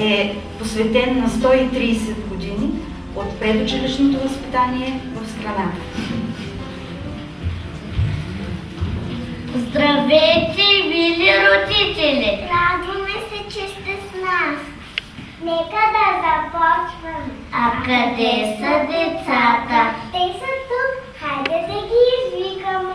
е посветен на 130 години от предучилищното възпитание в страната. Здравейте, мили родители! Радваме се, че сте с нас. Нека да започваме. А къде са децата? Те са тук. Хайде да ги извикаме.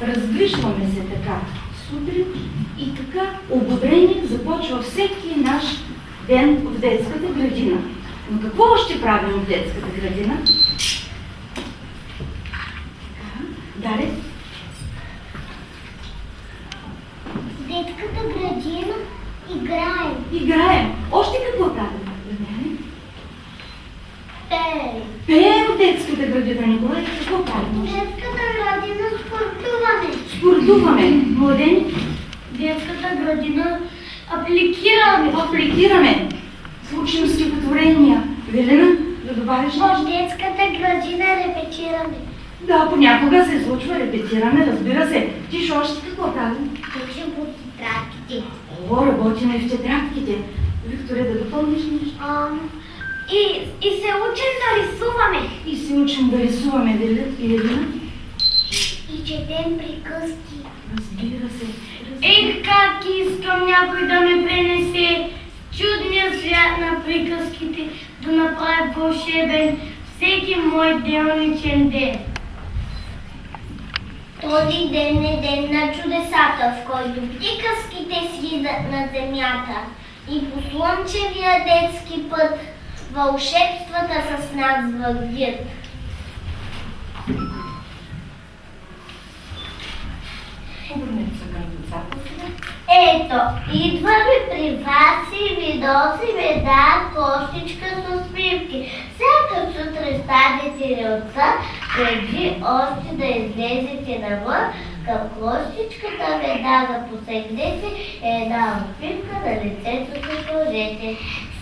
Раздвижваме се така сутрин и така ободрени започва всеки наш ден в детската градина. Но какво ще правим в детската градина? Дале? В детската градина играем. Играем. Още какво правим? Пеем. Пеем в детската градина, Николай. Какво В правим? детската градина спортуваме. Спортуваме. Младени? В детската градина апликираме. Апликираме. Учим стихотворения. Велина, да добавиш В нещо? детската градина репетираме. Да, понякога се случва, репетираме, разбира се. Ти ще още какво правим? Учим по тетрадките. О, работиме в тетрадките. Викторе, да допълниш нещо? И се учим да рисуваме. И се учим да рисуваме, Велина. И четем приказки. Разбира се. Ех, как искам някой да ме пренесе в чудния свят на приказките, да направи вълшебен всеки мой делничен ден. Този ден е ден на чудесата, в който приказките слизат на земята и по слънчевия детски път вълшебствата с нас вървят. Обърнете се към децата сега. Ето, идваме при вас и ви носиме кошичка с усмивки. Всяка сутрин станете ли от сън, преди още да излезете навън, към кошичката веднага посегнете, една усмивка на лицето си сложете.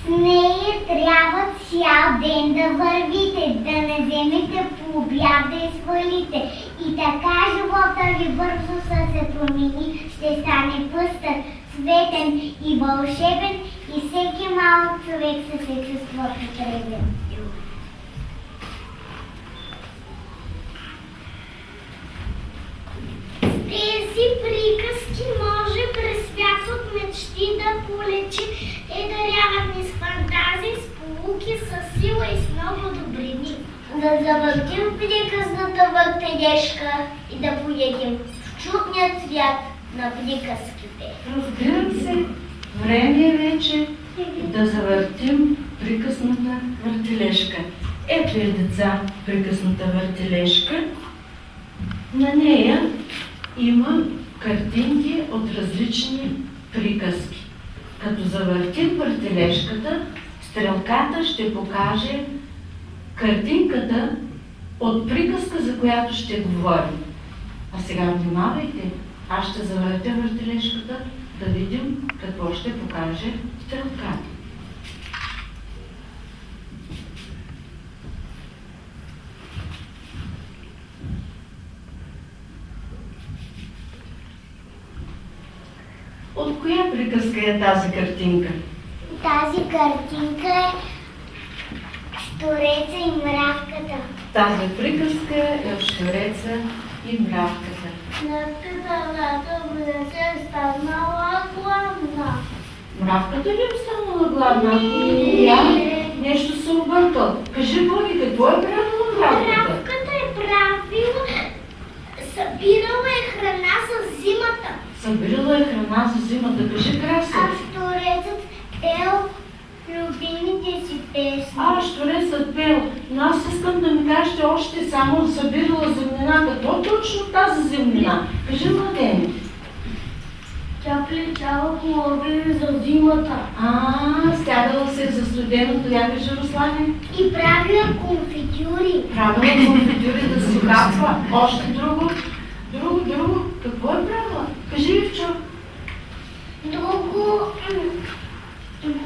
С нея трябва цял ден да вървите, да не вземете по обяд да свалите. И така живота ви бързо се промени, ще стане пъстър, светен и вълшебен и всеки малък човек се чувства потребен. С тези приказки може през свят от мечти да полечи и даряват ни с фантазии, с полуки, с сила и с много добрини. Да завъртим приказната въртележка и да поедем в чудния цвят на приказките. Разбира се, време е вече да завъртим приказната въртележка. Ето е, деца, приказната въртележка. На нея има картинки от различни приказки. Като завъртим въртележката, стрелката ще покаже картинката от приказка, за която ще говорим. А сега внимавайте, аз ще завъртя въртележката, да видим какво ще покаже стрелката. От коя приказка е тази картинка? Тази картинка е Щуреца и мравката. Тази приказка е от Щуреца и мравката. Мравката влезе станала гладна. Мравката ли е станала гладна? Нещо се объркал. Кажи, Боги, какво е правила мравката? Мравката е правила, събирала е храна с зимата. Събирала е храна за зимата. Кажи, Краси. А Щурецът пел любимите си песни. Щурецът пел. Но аз искам да ми кажете още само събирала земнина. Какво точно тази земнина? Кажи, Младене. Тя плечала глави за зимата. Стягала се за студеното, я кажи, Руслане. И правила конфитюри. Правила конфитюри да се хапва. Още друго. Друго. Какво е правила? Кажи, Ивчо. Друго,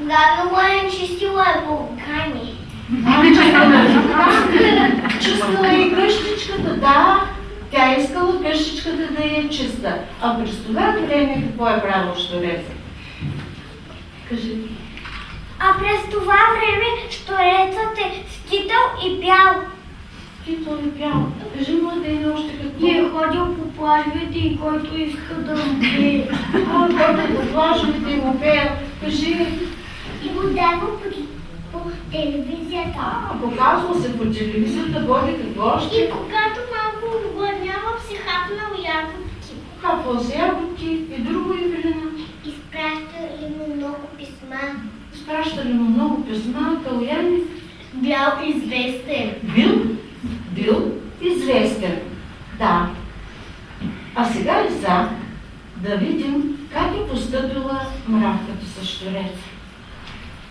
правила е чистила е буркани. Чистила е и къщичката, да. Тя искала къщичката да е чиста. А през това време какво е правил Щуреца? Кажи. А през това време Щурецът е скитал и пял. Скитал и пял. Кажи, Младене, още какво? И е ходил по плажовете и който иска да му пее. Който по плажовете и му пеят. Кажи. И го дава по телевизията. Показва се по телевизията, Боги, какво още? И когато малко огладнява, си хапнал ягодки. Хапвал се ягодки и друго, Евелина. Изпращали му много писма. Изпращали му много писма, Калуяни. Бял известен. Бил известен. Да. А сега и за да видим как е постъпила мравката с Щуреца.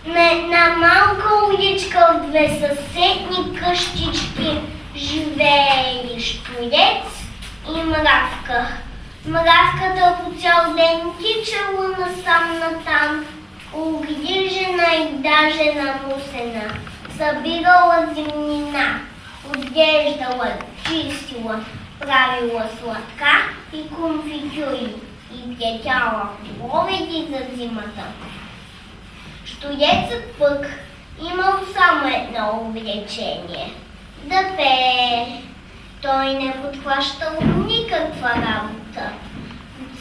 На една малка уличка от две съседни къщички живеели Щурец и мравка. Мравката по цял ден тичала насам-натам, угрижена и даже намусена. Събирала земнина, отглеждала, чистила, правила сладка и конфитюри и плетяла поведи за зимата. Щурецът пък имал само едно увлечение – да пее. Той не подхващал никаква работа.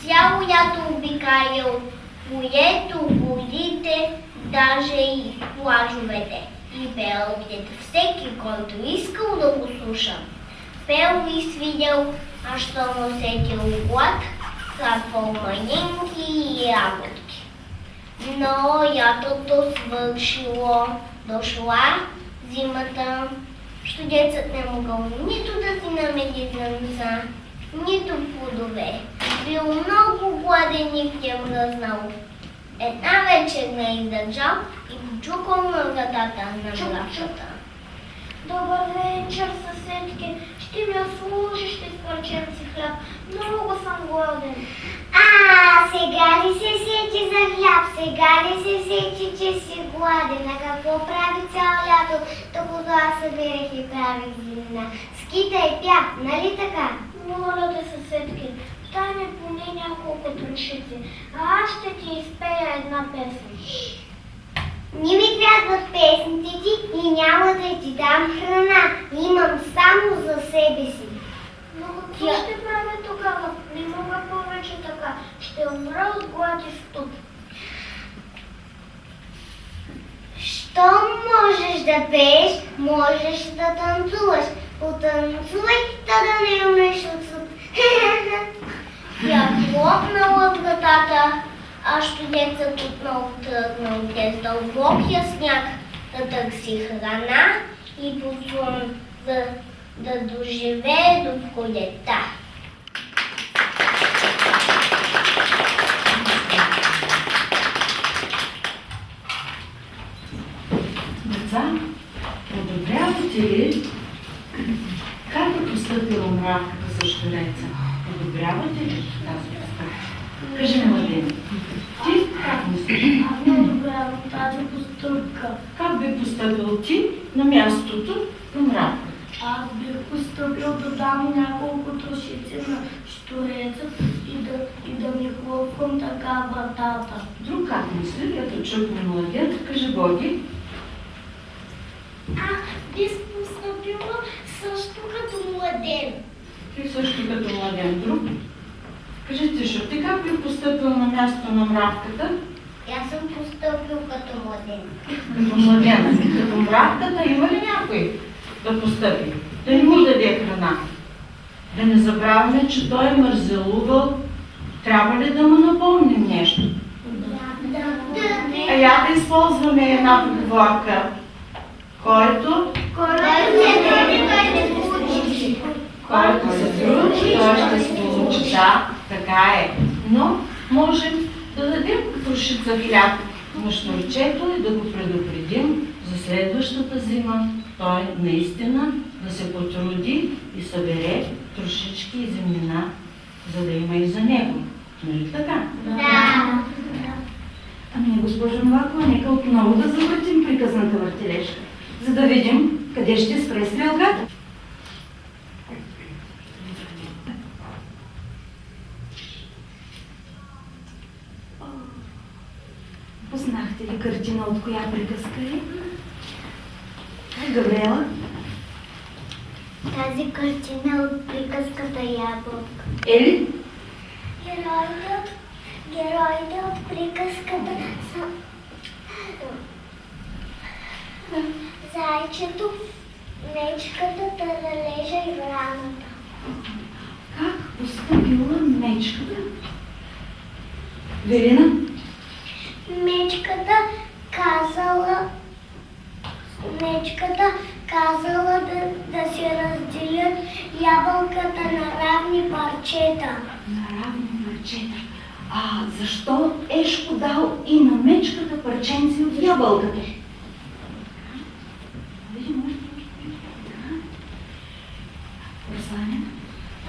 Цяло лято обикалял полето, горите, даже и плажовете. И пел пред всеки, който искал да го слуша. Пел и свидел, а що му сетил глад, хапвал маленки ягодки. Но лятото свършило, дошла зимата. Щурецът не могъл нито да си намери зърнца, нито плодове. Бил много гладен и премръзнал. Една вечер не издържал и почукал на вратата на мравката. Добър вечер, съседки. Ще ми служиш, ще изпърчем си хляб. Много съм гладен. Сега ли се сети за хляб? Сега ли се сети, че си гладен? А какво прави цяло лято, докато аз събирах и правих зимна? Скитай, пя, нали така? Моля те, съседки, дай ми поне няколко трошици, а аз ще ти изпея една песен. Не ми трябват песните ти и няма да ти дам храна. Имам само за себе си. Но какво ще правя тогава? Не мога повече така. Ще умра от глад и студ. Щом можеш да пееш, можеш да танцуваш. Потанцувай, да не умреш от студ. Я хлопнала в вратата, а студецът отново тръгнал през дълбокия сняг да търси храна и послон да доживее до пролетта. Деца, одобрявате ли как е постъпила мравката за щуреца? Одобрявате ли тази постъпка? Кажи, Младен, ти как мислиш? Аз не одобрявам тази постъпка. Как би постъпил ти на мястото на мравката? Аз бих постъпил да дам няколко трошици на щуреца и да ми хлопвам така вратата. Друг как мисли? Като чухме Младен, кажи Боги. Бих постъпила също като Младен. Ти също като Младен. Друг? Кажи Тишо, ти как би постъпил на мястото на мравката? Аз съм постъпил като Младен. Като Младена. Като мравката има ли някой да постъпи? Да не му даде храна. Да не забравяме, че той е мързелувал. Трябва ли да му напомним нещо? А я да използваме една поговорка. Който се труди, той ще се получи. Да, така е. Но можем да дадем трошица хляб на щурчето и да го предупредим за следващата зима. Той наистина да се потруди и събере трошички и землина, за да има и за него. Нали така? Да. Ами, госпожо Новакова, нека отново да завъртим приказната въртележка, за да видим къде ще спре стрелката. Познахте ли картина от коя приказка е? Габриела? Тази картина от приказката Ябълка. Ели? Героите от приказката са зайчето, мечката, таралежа и враната. Как постъпила мечката? Верина? Мечката казала да се разделят ябълката на равни парчета. На равни парчета. А защо Ешко дал и на мечката парченци от ябълката? Русланя?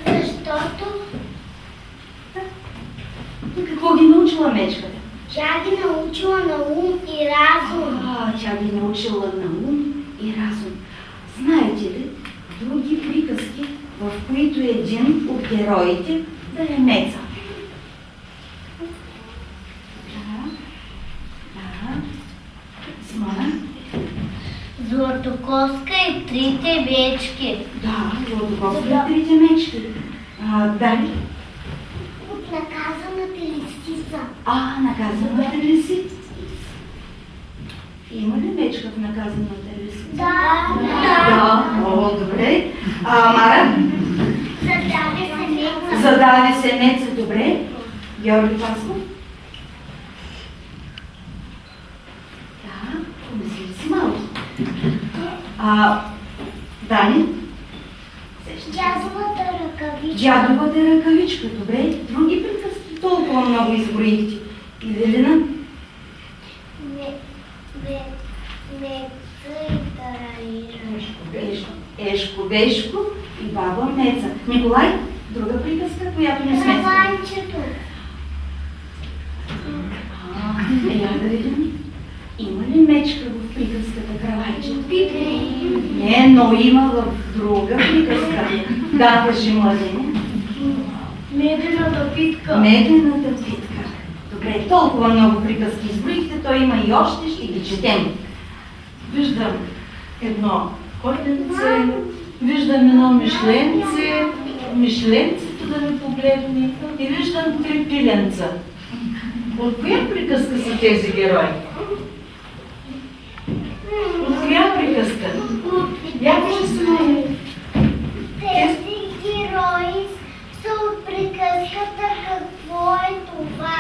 Защото Какво ги научила мечката? тя ги научила на ум и разум. Тя ги научила на ум и разум. Знаете ли други приказки, в които един от героите да е меца? Да. Смоля? Златокоска и трите мечки. Да, Златокоска и трите мечки. Дали? От наказаната лисица. Наказаната лисица. Има ли мечка в наказаната лисица? Да. Добре. Мара? Зададе се меца. Зададе се меца, добре. Георги Пасков? Да, помисли си малко. Дани? Дядовата ръкавичка. Дядовата ръкавичка, добре. Други приказки толкова много изброихте. И Велина? Меца и таралежа. Ешко, Бешко и баба Меца. Николай, друга приказка, която не сме. Кравайчето. Я да видим. Има ли мечка в приказката Кравайчето? Не, но има в друга приказка. Да, кажи, младене. Медената питка. Медената питка. Добре, толкова много приказки изброихте, то има и още, ще ги четем. Виждам едно котенце, виждам едно мишленце, мишленцето да ми погледне и виждам 3 пиленца. От коя приказка са тези герои? От коя приказка? Някой ще се моли. Тези герои са от приказката "Какво е това?"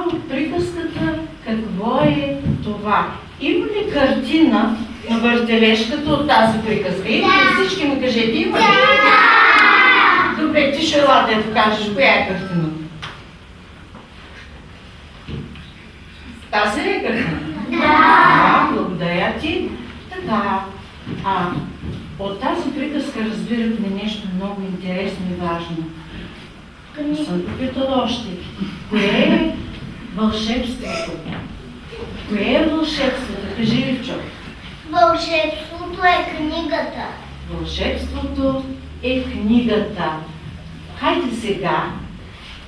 От приказката какво е това? Има ли картина на въртележката от тази приказка? Има ли? Всички ми кажете, има ли? Да! Добре, ти ще ела да я покажеш. Коя е картина? Тази ли е картина? Да! Благодаря ти. Така. От тази приказка разбирахме нещо много интересно и важно. Съм попитала още. Кое е вълшебството? Кое е вълшебството? Кажи, Ливчо. Вълшебството е книгата. Вълшебството е книгата. Хайде сега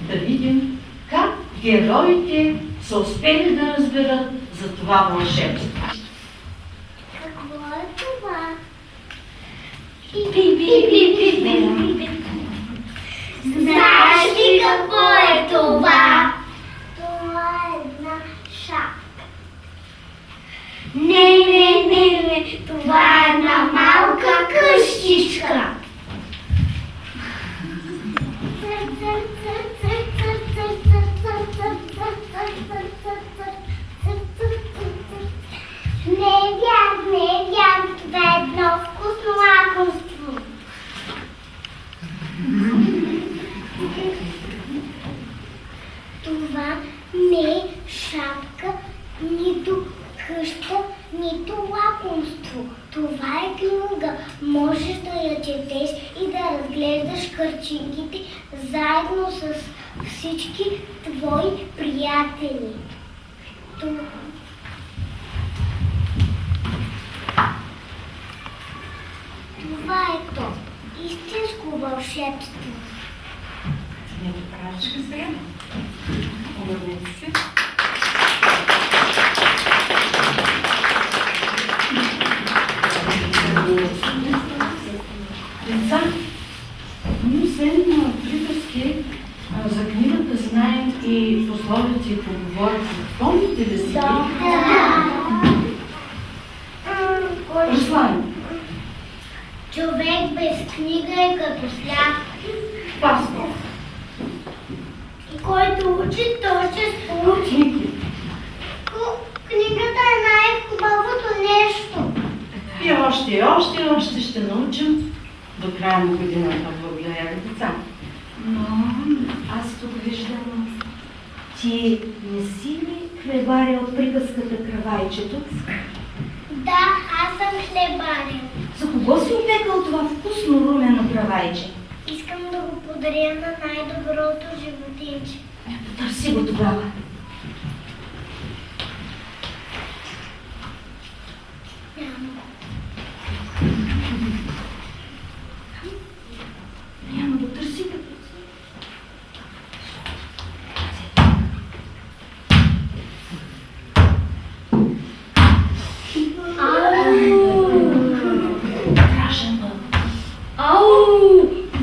да видим как героите са успели да разберат за това вълшебство. Какво е това? Знаеш ли какво е това? Това е една шапка. Не, това е една малка къщичка. Не вярно, това е едно вкусно лакомство. Това не е шапка, нито къща, нито лакомство. Това е книга. Можеш да я четеш и да разглеждаш картинките заедно с всички твои приятели. Това е то. Истинско вълшебство. Ето правичка сега. Обърнете се. Деца, ние освен на приказки за книгата знаем и пословици и поговорки. Помните ли си? Да. Руслан, Човек без книга е като сляп. Паспорт. И който учи, той ще получи. Ники. Книгата е най-хубавото нещо. И още ще научим до края на годината. Благодаря ви, деца. Но аз тук виждам, ти не си ли хлебаря от приказката Кравайчето? Да, аз съм хлебарин. За кого си опекал това вкусно румено кравайче? Искам да го подаря на най-доброто животинче. Търси го тогава. Няма го търси го. Страшен бъл. Ау!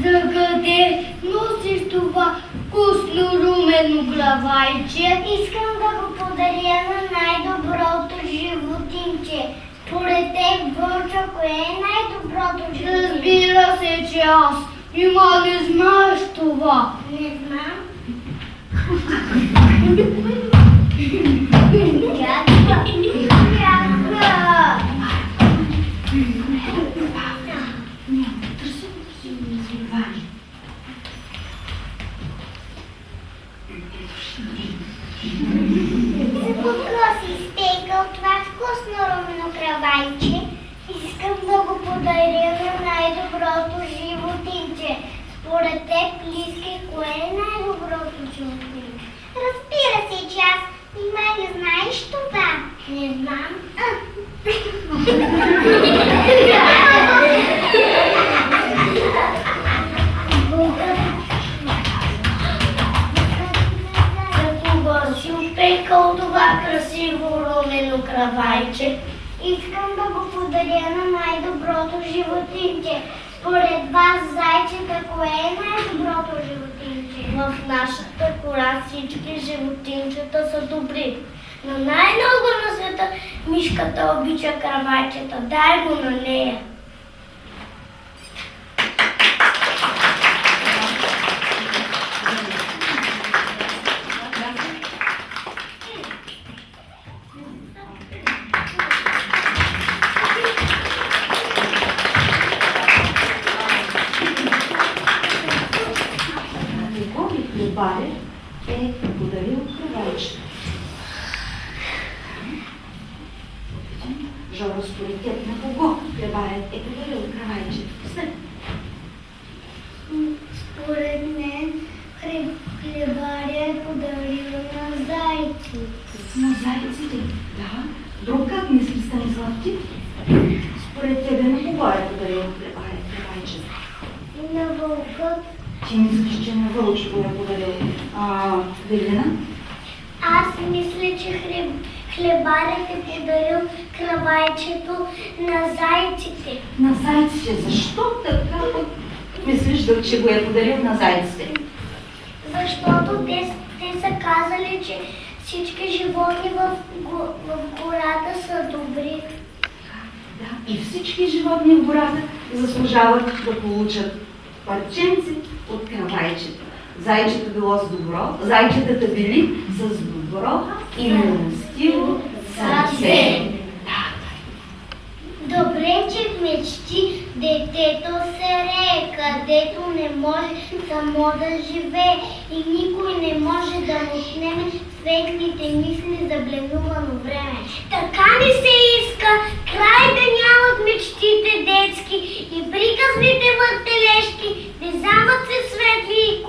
За къде носиш това вкусно румено главайче? Искам да го подаря на най-доброто животинче. Според теб, Вълчо, кое е най-доброто животинче? Разбира се, че аз. Нима не знаеш това. Не знам. За какво си изтекал това вкусно румено кравайче? Искам да го подаря на най-доброто животинче. Според теб, Лиски, кое е най-доброто животинче? Разбира се, че аз нима не знаеш това. Не знам. За кого си опекал това красиво румено кравайче? Искам да го подаря на най-доброто животинче. Според вас, зайчета, кое е най-доброто животинче? В нашата кора всички животинчета са добри. Но най-много на света мишката обича кравайчета. Дай го на нея. Баре е подарил кравайчета. Жоро, според теб на кого Хлебарят е подарил кравайчета? Според мен Хлебаря е подарил на зайците. На зайците? Да. Друг как мисли, Станислав, ти? Според тебе на кого е подарил кравайчета? На вълкът. Ти мислиш, че на вълчето е подарил Велина? Аз мисля, че Хлебарят е подарил кравайчето на зайците. На зайците. Защо така мислиш, че го е подарил на зайците? Защото те са казали, че всички животни в гората са добри. Да, и всички животни в гората заслужават да получат парченци от кравайчета. Зайчето било с добро, зайчетата били с добро и милостиво сърце. Добре, че в мечти детето се рее, където не може само да живее и никой не може да му отнеме светлите мисли за бленувано време. Така ми се иска, край да нямат мечтите детски и приказните въртележки, не замъци светли